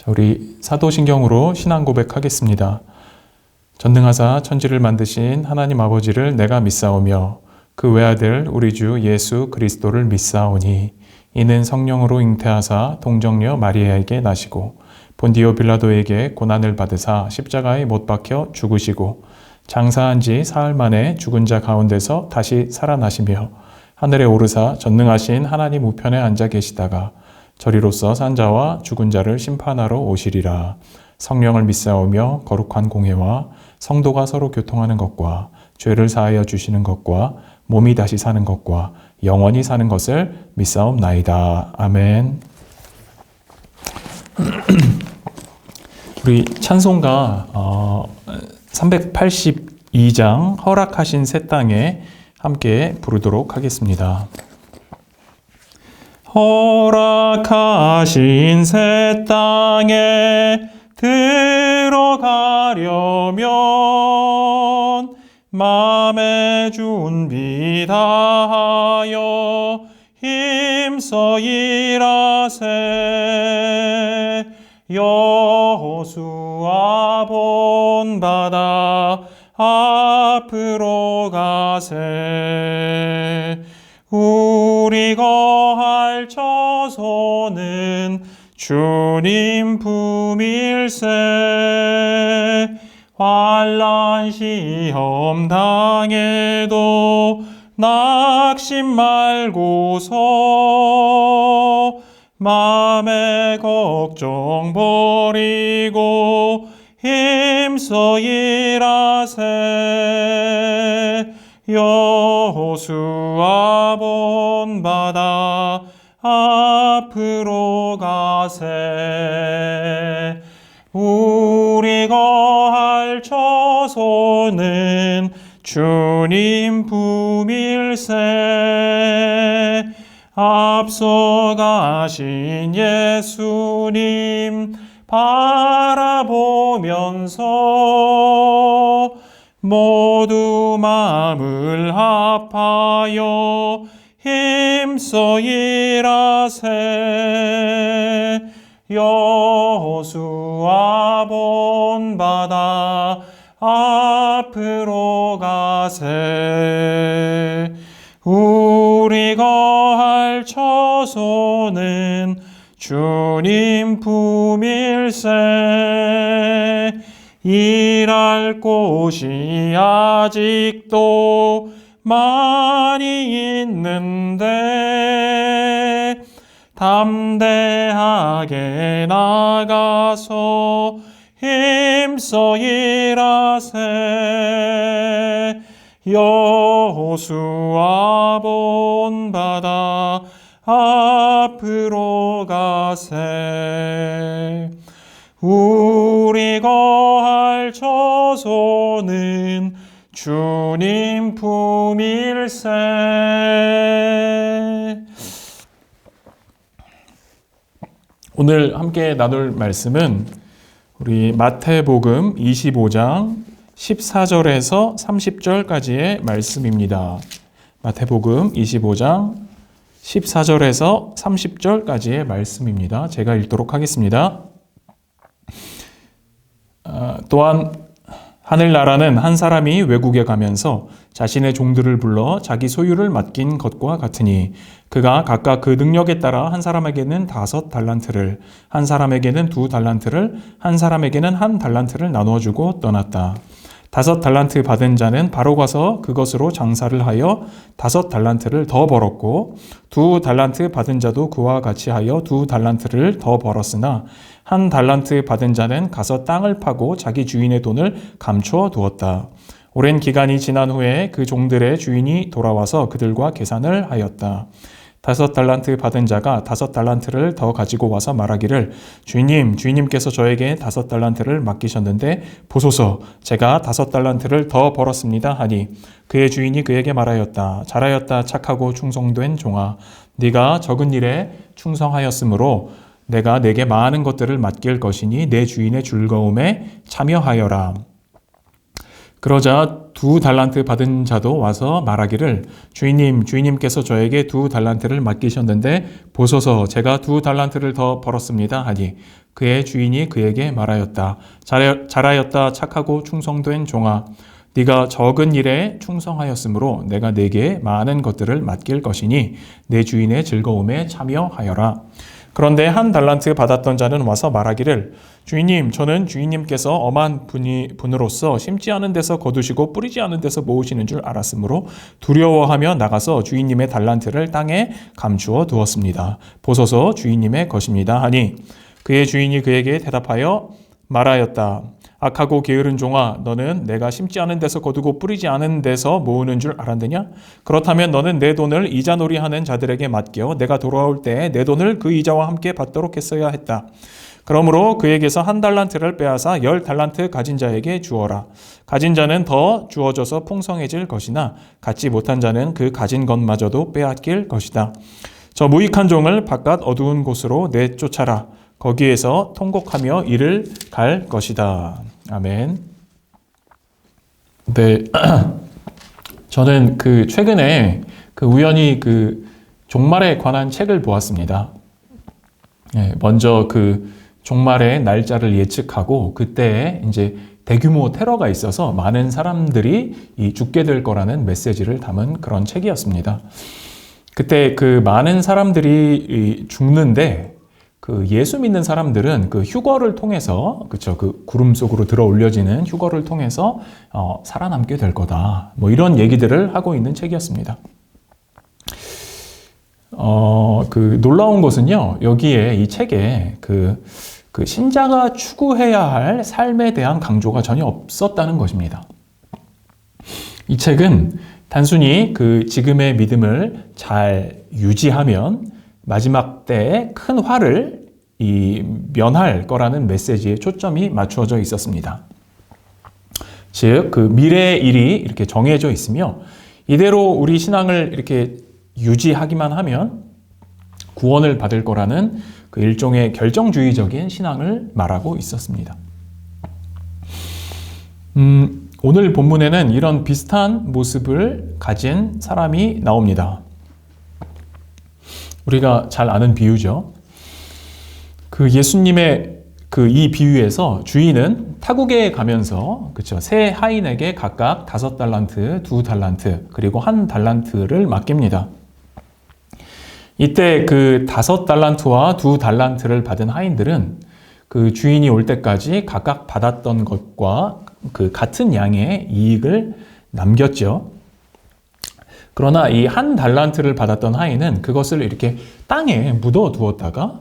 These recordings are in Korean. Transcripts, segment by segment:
자, 우리 사도신경으로 신앙 고백하겠습니다. 전능하사 천지를 만드신 하나님 아버지를 내가 믿사오며 그 외아들 우리 주 예수 그리스도를 믿사오니 이는 성령으로 잉태하사 동정녀 마리아에게 나시고 본디오 빌라도에게 고난을 받으사 십자가에 못 박혀 죽으시고 장사한 지 사흘 만에 죽은 자 가운데서 다시 살아나시며 하늘에 오르사 전능하신 하나님 우편에 앉아 계시다가 저리로서 산 자와 죽은 자를 심판하러 오시리라. 성령을 믿사오며 거룩한 공회와 성도가 서로 교통하는 것과 죄를 사하여 주시는 것과 몸이 다시 사는 것과 영원히 사는 것을 믿사옵나이다. 아멘. 우리 찬송가 382장 허락하신 새 땅에 함께 부르도록 하겠습니다. 허락하신 새 땅에 들어가려면 맘의 준비 다하여 힘써 일하세. 여호수아 본바다 앞으로 가세. 우리 거할 처소는 주님 품일세. 환난 시험 당해도 낙심 말고서 맘의 걱정 버리고 힘써 일하세. 여호수아 본바다 앞으로 가세. 우리 거할 처소는 주님 품일세. 앞서 가신 예수님 바라보면서 모두 마음을 합하여 힘써 일하세. 여호수아 본바다 앞으로 가세. 우리 거할 처소는 주님 품일세. 일할 곳이 아직도 많이 있는데 담대하게 나가서 힘써 일하세. 여호수아 본바다 앞으로 가세. 우리 거할 처소는 주님 품일세. 오늘 함께 나눌 말씀은 우리 마태복음 25장 14절에서 30절까지의 말씀입니다. 마태복음 25장 14절에서 30절까지의 말씀입니다. 제가 읽도록 하겠습니다. 또한 하늘나라는 한 사람이 외국에 가면서 자신의 종들을 불러 자기 소유를 맡긴 것과 같으니 그가 각각 그 능력에 따라 한 사람에게는 5 달란트를, 한 사람에게는 2 달란트를, 한 사람에게는 1 달란트를 나누어 주고 떠났다. 5 달란트 받은 자는 바로 가서 그것으로 장사를 하여 5 달란트를 더 벌었고 2 달란트 받은 자도 그와 같이 하여 2 달란트를 더 벌었으나 1 달란트 받은 자는 가서 땅을 파고 자기 주인의 돈을 감추어 두었다. 오랜 기간이 지난 후에 그 종들의 주인이 돌아와서 그들과 계산을 하였다. 5 달란트 받은 자가 5 달란트를 더 가지고 와서 말하기를 주인님께서 저에게 5 달란트를 맡기셨는데 보소서 제가 5 달란트를 더 벌었습니다 하니 그의 주인이 그에게 말하였다. 잘하였다 착하고 충성된 종아. 네가 적은 일에 충성하였으므로 내가 네게 많은 것들을 맡길 것이니 내 주인의 즐거움에 참여하여라. 그러자 2달란트 받은 자도 와서 말하기를 주인님께서 저에게 2달란트를 맡기셨는데 보소서 제가 2달란트를 더 벌었습니다 하니 그의 주인이 그에게 말하였다. 잘하였다 착하고 충성된 종아. 네가 적은 일에 충성하였으므로 내가 네게 많은 것들을 맡길 것이니 내 주인의 즐거움에 참여하여라. 그런데 1달란트 받았던 자는 와서 말하기를 주인님, 저는 주인님께서 엄한 분으로서 심지 않은 데서 거두시고 뿌리지 않은 데서 모으시는 줄 알았으므로 두려워하며 나가서 주인님의 달란트를 땅에 감추어 두었습니다. 보소서 주인님의 것입니다 하니 그의 주인이 그에게 대답하여 말하였다. 악하고 게으른 종아, 너는 내가 심지 않은 데서 거두고 뿌리지 않은 데서 모으는 줄 알았느냐? 그렇다면 너는 내 돈을 이자놀이하는 자들에게 맡겨 내가 돌아올 때 내 돈을 그 이자와 함께 받도록 했어야 했다. 그러므로 그에게서 1달란트를 빼앗아 10달란트 가진 자에게 주어라. 가진 자는 더 주어져서 풍성해질 것이나 갖지 못한 자는 그 가진 것마저도 빼앗길 것이다. 저 무익한 종을 바깥 어두운 곳으로 내쫓아라. 거기에서 통곡하며 이를 갈 것이다. 아멘. 네, 저는 최근에 우연히 종말에 관한 책을 보았습니다. 네, 먼저 종말의 날짜를 예측하고 그때 이제 대규모 테러가 있어서 많은 사람들이 죽게 될 거라는 메시지를 담은 그런 책이었습니다. 그때 많은 사람들이 죽는데 예수 믿는 사람들은 휴거를 통해서, 그쵸, 구름 속으로 들어 올려지는 휴거를 통해서, 살아남게 될 거다. 뭐 이런 얘기들을 하고 있는 책이었습니다. 놀라운 것은요, 여기에 이 책에 신자가 추구해야 할 삶에 대한 강조가 전혀 없었다는 것입니다. 이 책은 단순히 지금의 믿음을 잘 유지하면 마지막 때에 큰 화를 면할 거라는 메시지에 초점이 맞추어져 있었습니다. 즉, 미래의 일이 이렇게 정해져 있으며 이대로 우리 신앙을 이렇게 유지하기만 하면 구원을 받을 거라는 일종의 결정주의적인 신앙을 말하고 있었습니다. 오늘 본문에는 이런 비슷한 모습을 가진 사람이 나옵니다. 우리가 잘 아는 비유죠. 예수님의 이 비유에서 주인은 타국에 가면서, 그쵸, 세 하인에게 각각 5달란트, 2달란트, 그리고 1달란트를 맡깁니다. 이때 5달란트와 2달란트를 받은 하인들은 주인이 올 때까지 각각 받았던 것과 같은 양의 이익을 남겼죠. 그러나 이 1달란트를 받았던 하인은 그것을 이렇게 땅에 묻어 두었다가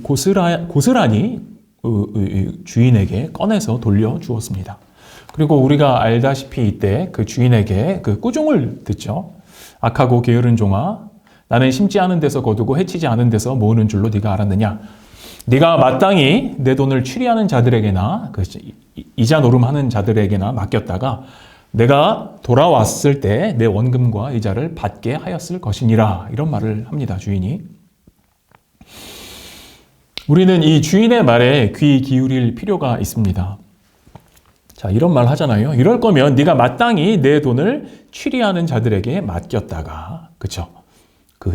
고스란히 주인에게 꺼내서 돌려주었습니다. 그리고 우리가 알다시피 이때 주인에게 꾸중을 듣죠. 악하고 게으른 종아, 나는 심지 않은 데서 거두고 해치지 않은 데서 모으는 줄로 네가 알았느냐? 네가 마땅히 내 돈을 취리하는 자들에게나 이자 노름하는 자들에게나 맡겼다가 내가 돌아왔을 때 내 원금과 이자를 받게 하였을 것이니라. 이런 말을 합니다, 주인이. 우리는 이 주인의 말에 귀 기울일 필요가 있습니다. 자, 이런 말 하잖아요. 이럴 거면 네가 마땅히 내 돈을 취리하는 자들에게 맡겼다가, 그쵸?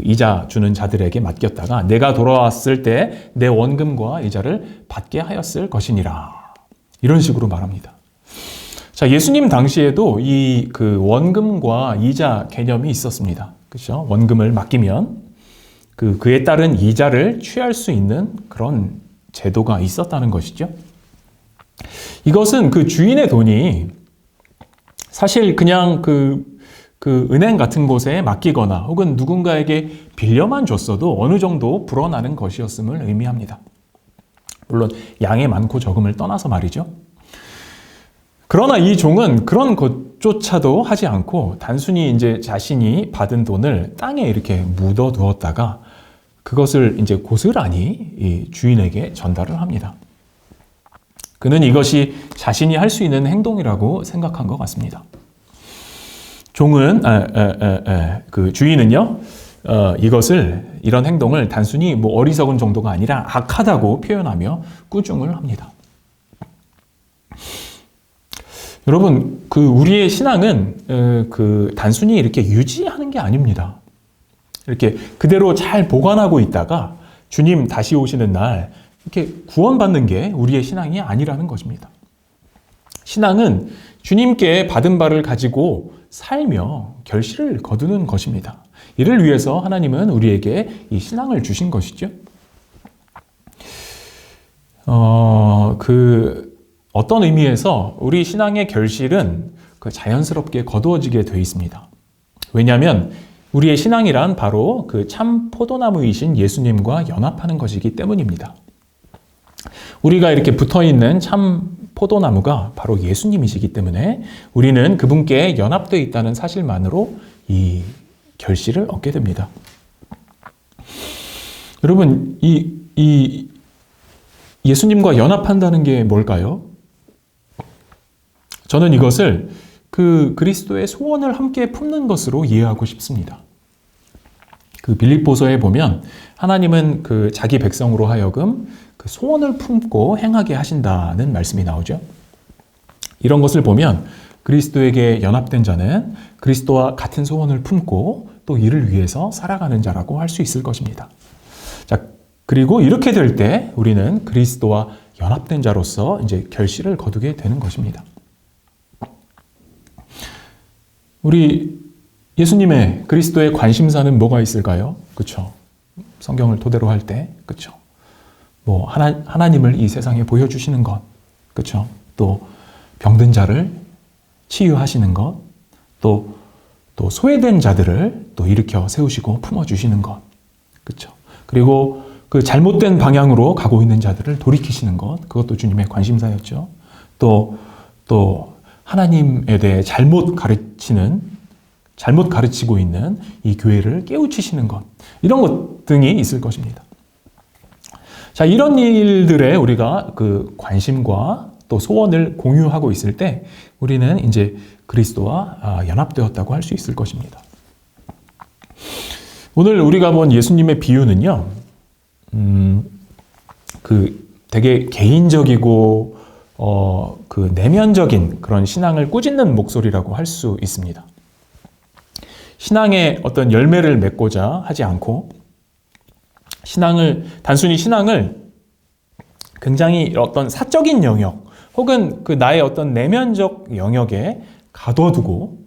이자 주는 자들에게 맡겼다가 내가 돌아왔을 때 내 원금과 이자를 받게 하였을 것이니라. 이런 식으로 말합니다. 자, 예수님 당시에도 이 원금과 이자 개념이 있었습니다. 그렇죠? 원금을 맡기면 그에 따른 이자를 취할 수 있는 그런 제도가 있었다는 것이죠. 이것은 주인의 돈이 사실 그냥 은행 같은 곳에 맡기거나 혹은 누군가에게 빌려만 줬어도 어느 정도 불어나는 것이었음을 의미합니다. 물론 양의 많고 적음을 떠나서 말이죠. 그러나 이 종은 그런 것조차도 하지 않고 단순히 이제 자신이 받은 돈을 땅에 이렇게 묻어 두었다가 그것을 이제 고스란히 이 주인에게 전달을 합니다. 그는 이것이 자신이 할 수 있는 행동이라고 생각한 것 같습니다. 종은, 주인은요, 이런 행동을 단순히 어리석은 정도가 아니라 악하다고 표현하며 꾸중을 합니다. 여러분, 우리의 신앙은 단순히 이렇게 유지하는 게 아닙니다. 이렇게 그대로 잘 보관하고 있다가 주님 다시 오시는 날 이렇게 구원받는 게 우리의 신앙이 아니라는 것입니다. 신앙은 주님께 받은 바를 가지고 살며 결실을 거두는 것입니다. 이를 위해서 하나님은 우리에게 이 신앙을 주신 것이죠. 어떤 의미에서 우리 신앙의 결실은 자연스럽게 거두어지게 되어 있습니다. 왜냐하면 우리의 신앙이란 바로 참 포도나무이신 예수님과 연합하는 것이기 때문입니다. 우리가 이렇게 붙어있는 참 포도나무가 바로 예수님이시기 때문에 우리는 그분께 연합되어 있다는 사실만으로 이 결실을 얻게 됩니다. 여러분, 이 예수님과 연합한다는 게 뭘까요? 저는 이것을 그리스도의 소원을 함께 품는 것으로 이해하고 싶습니다. 빌립보서에 보면 하나님은 자기 백성으로 하여금 소원을 품고 행하게 하신다는 말씀이 나오죠. 이런 것을 보면 그리스도에게 연합된 자는 그리스도와 같은 소원을 품고 또 이를 위해서 살아가는 자라고 할 수 있을 것입니다. 자, 그리고 이렇게 될 때 우리는 그리스도와 연합된 자로서 이제 결실을 거두게 되는 것입니다. 우리 예수님의 그리스도의 관심사는 뭐가 있을까요? 그렇죠. 성경을 토대로 할 때, 그렇죠. 하나님을 이 세상에 보여주시는 것, 그렇죠. 또 병든 자를 치유하시는 것, 또 소외된 자들을 또 일으켜 세우시고 품어주시는 것, 그렇죠. 그리고 잘못된 방향으로 가고 있는 자들을 돌이키시는 것, 그것도 주님의 관심사였죠. 또 하나님에 대해 잘못 가르치고 있는 이 교회를 깨우치시는 것, 이런 것 등이 있을 것입니다. 자, 이런 일들에 우리가 관심과 또 소원을 공유하고 있을 때 우리는 이제 그리스도와 연합되었다고 할 수 있을 것입니다. 오늘 우리가 본 예수님의 비유는요, 되게 개인적이고 내면적인 그런 신앙을 꾸짖는 목소리라고 할 수 있습니다. 신앙의 어떤 열매를 맺고자 하지 않고 단순히 신앙을 굉장히 어떤 사적인 영역 혹은 나의 어떤 내면적 영역에 가둬두고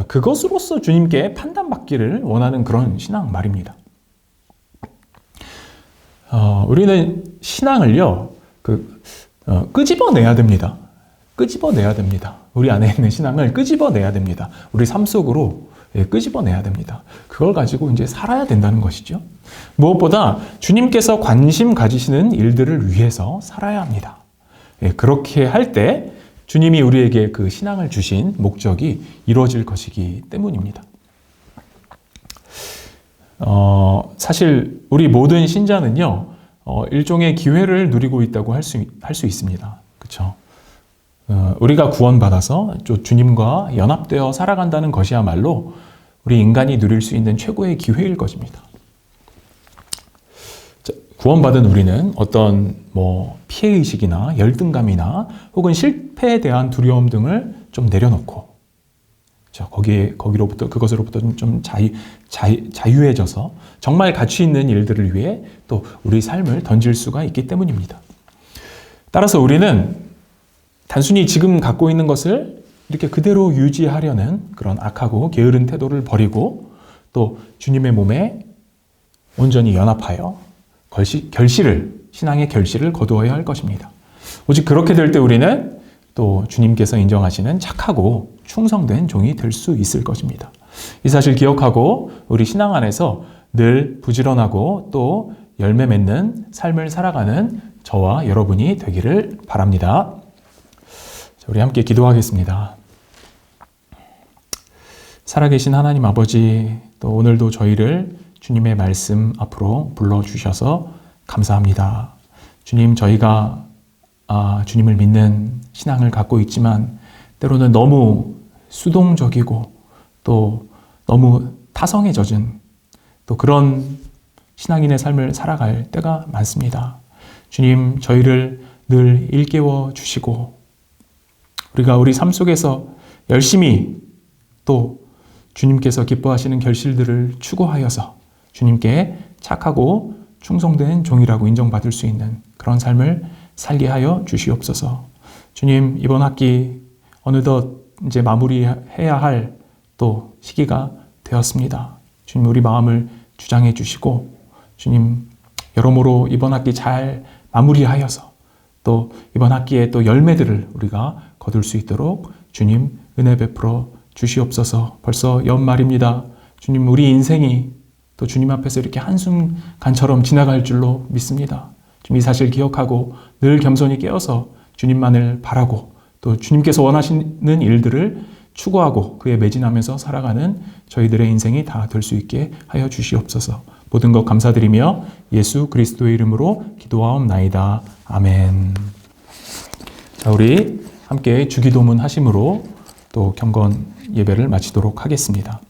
그것으로서 주님께 판단받기를 원하는 그런 신앙 말입니다. 우리는 신앙을요, 끄집어내야 됩니다. 끄집어내야 됩니다. 우리 안에 있는 신앙을 끄집어내야 됩니다. 우리 삶 속으로 끄집어내야 됩니다. 그걸 가지고 이제 살아야 된다는 것이죠. 무엇보다 주님께서 관심 가지시는 일들을 위해서 살아야 합니다. 그렇게 할 때 주님이 우리에게 그 신앙을 주신 목적이 이루어질 것이기 때문입니다. 사실 우리 모든 신자는요, 일종의 기회를 누리고 있다고 할 수 있습니다. 그렇죠? 우리가 구원받아서 주님과 연합되어 살아간다는 것이야말로 우리 인간이 누릴 수 있는 최고의 기회일 것입니다. 구원받은 우리는 어떤 피해의식이나 열등감이나 혹은 실패에 대한 두려움 등을 좀 내려놓고 그것으로부터 좀 자유해져서 정말 가치 있는 일들을 위해 또 우리 삶을 던질 수가 있기 때문입니다. 따라서 우리는 단순히 지금 갖고 있는 것을 이렇게 그대로 유지하려는 그런 악하고 게으른 태도를 버리고 또 주님의 몸에 온전히 연합하여 신앙의 결실을 거두어야 할 것입니다. 오직 그렇게 될 때 우리는 또 주님께서 인정하시는 착하고 충성된 종이 될 수 있을 것입니다. 이 사실 기억하고 우리 신앙 안에서 늘 부지런하고 또 열매 맺는 삶을 살아가는 저와 여러분이 되기를 바랍니다. 우리 함께 기도하겠습니다. 살아계신 하나님 아버지, 또 오늘도 저희를 주님의 말씀 앞으로 불러주셔서 감사합니다. 주님, 저희가 주님을 믿는 신앙을 갖고 있지만 때로는 너무 수동적이고 또 너무 타성에 젖은 또 그런 신앙인의 삶을 살아갈 때가 많습니다. 주님, 저희를 늘 일깨워 주시고 우리가 우리 삶 속에서 열심히 또 주님께서 기뻐하시는 결실들을 추구하여서 주님께 착하고 충성된 종이라고 인정받을 수 있는 그런 삶을 살게 하여 주시옵소서. 주님, 이번 학기 어느덧 이제 마무리해야 할 또 시기가 되었습니다. 주님, 우리 마음을 주장해 주시고 주님, 여러모로 이번 학기 잘 마무리하여서 또 이번 학기에 또 열매들을 우리가 거둘 수 있도록 주님 은혜 베풀어 주시옵소서. 벌써 연말입니다. 주님, 우리 인생이 또 주님 앞에서 이렇게 한순간처럼 지나갈 줄로 믿습니다. 주님, 이 사실 기억하고 늘 겸손히 깨어서 주님만을 바라고 또 주님께서 원하시는 일들을 추구하고 그에 매진하면서 살아가는 저희들의 인생이 다 될 수 있게 하여 주시옵소서. 모든 것 감사드리며 예수 그리스도의 이름으로 기도하옵나이다. 아멘. 자, 우리 함께 주기도문 하심으로 또 경건 예배를 마치도록 하겠습니다.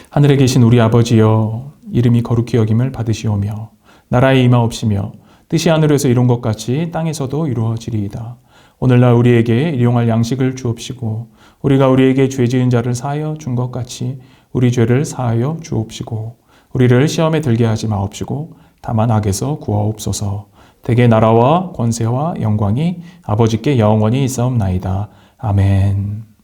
하늘에 계신 우리 아버지여, 이름이 거룩히 여김을 받으시오며 나라의 임하옵시며 뜻이 하늘에서 이룬 것 같이 땅에서도 이루어지리이다. 오늘날 우리에게 일용할 양식을 주옵시고 우리가 우리에게 죄 지은 자를 사하여 준 것 같이 우리 죄를 사하여 주옵시고 우리를 시험에 들게 하지 마옵시고 다만 악에서 구하옵소서. 대개 나라와 권세와 영광이 아버지께 영원히 있사옵나이다. 아멘.